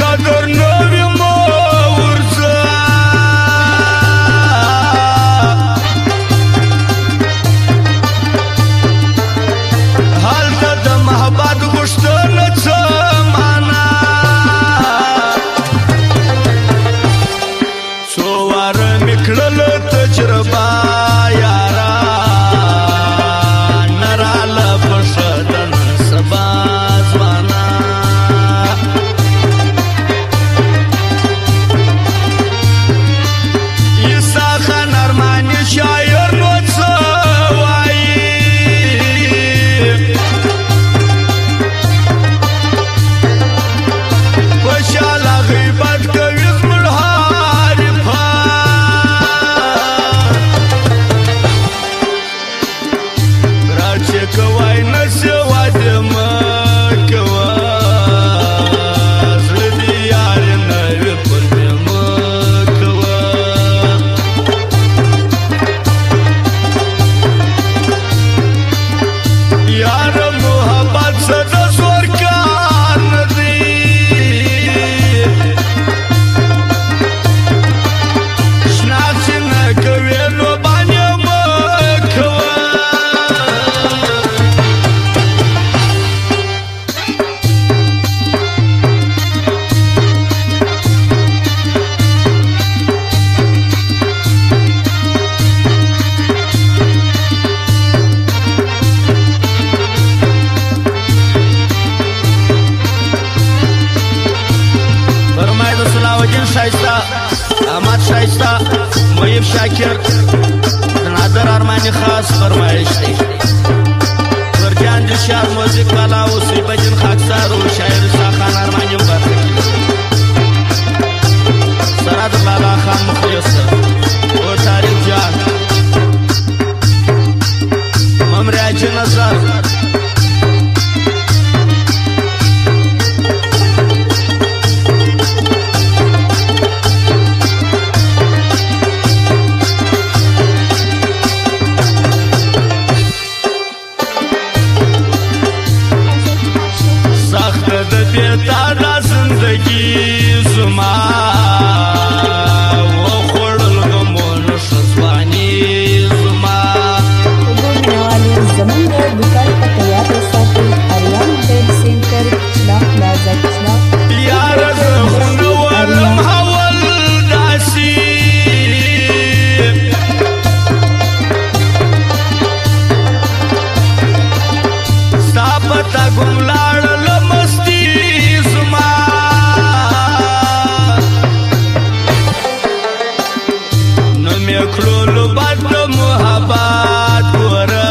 قدر نوی مو ورزا حالتا دا محبت غشتن چمانا سوار مکڑل تجربہ یارا نرال پشدن سبا زوانا عیسا خان ارمانی شایر نو چوائی پشالا غیبت کویز مرحارفا راچه کوای نسوا دم کوا زړه یار نوی پر دم کوا یار محبت صدا زور کار ندی شناخت نکوی نو بانی مکوا فرماید صلاح الدین شایسته احمد شایسته محیب شاکر نادر ارمانی خاص فرمایش دی فرجان دشار موزیک والا و سیب الدین خاکسار و شاعر ساخان ارمانی برکت سراد لالا خان مخلص و تاریخ جان ممریاج نظر سخت د بیتا دا زندگی زما و خوڑل گمون شزوانی زما زمونږ دکان په تیار وساتئ اریان ټریډ سینټر چلاک پلازا چلاک یار زخون ولم حول داسی ستا پتا گم لاړل مستی زما نو می کړلو بد محبت ګوره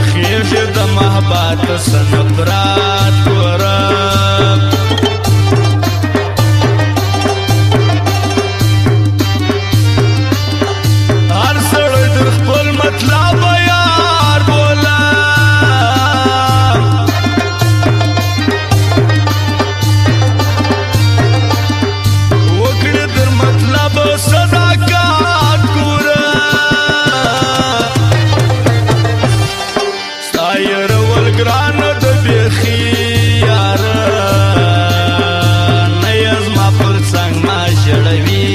خیش د محبت سنفرات ګوره هر سړی در خپل مطلب یار بولا وکړه در مطلب صداقت ګوره سایر ول ګران د بیخي یار نه زما پر څنګ ما شړوي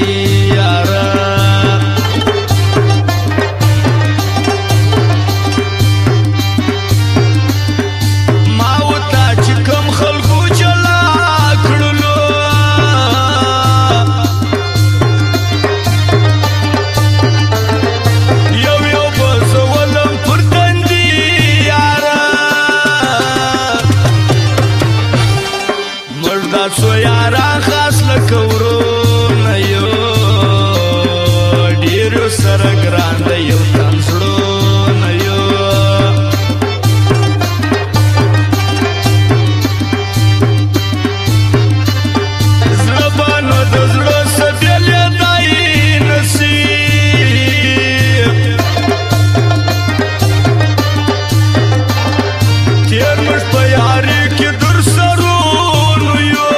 یار ما وتا چې کوم خلکو چلا کړلو یو یو بزولم پر تندي یارا مردا سو یارا خاص لکورو نه یو ډیر سره ګران دی یو تم زړو نه یو زړه بانو د زړه سبیلې دای نصیب تیر مش په یاري کې در سرونو یو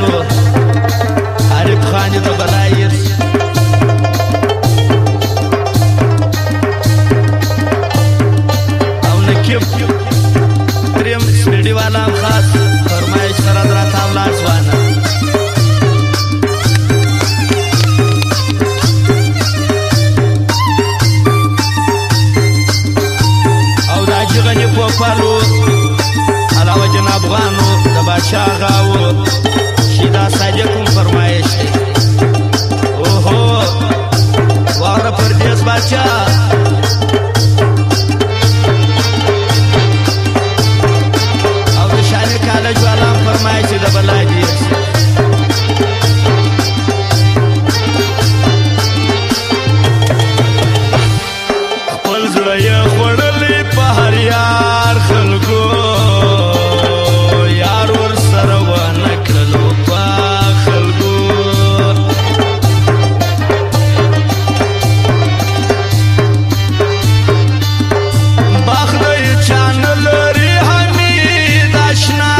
و عارف خانی ته بلایس او نکیب دریم سپیډي والا هم خاص فرمایش سره راته ولاړ ځوانه او دا جغني پوپالو علاوه جناب غانو د بادشاه غاو شیدا صادقم فرمایش دی اوهو واغره پردیس بادشاه او د شانې کالج والا هم فرمایش دی د بلای دی خپل زړه یې خوړلی په هر یار خلکو یار ورسره ونه کړلو په خلکو باغ د یې چا نه لري حمید اشنا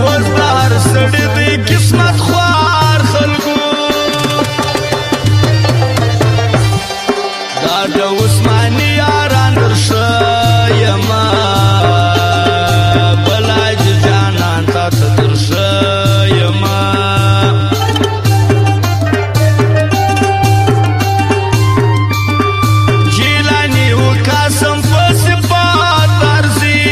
اوس د هر سړي دی قسمت خوار خلکو دا د عثماني یاران درشه یما بلاج جانان تا ته درشه یما جیلانی و قاسم په صفات ارزي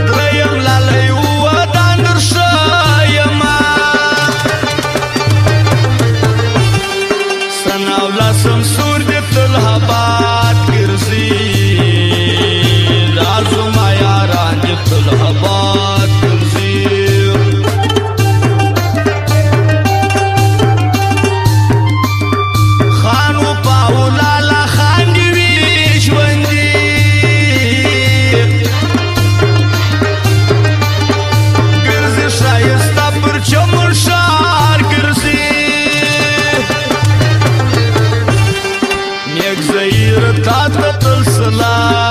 دریم لالی و ودان درشه یما سناولا سمسور دی تل حبات گرزی لازم یاران دی تل حبات گرزی خانو پاولالا خان دی وی ژوندي گرزی شایسته پر چمن ښار ګرځي نیک زهیر تا ته تل سلام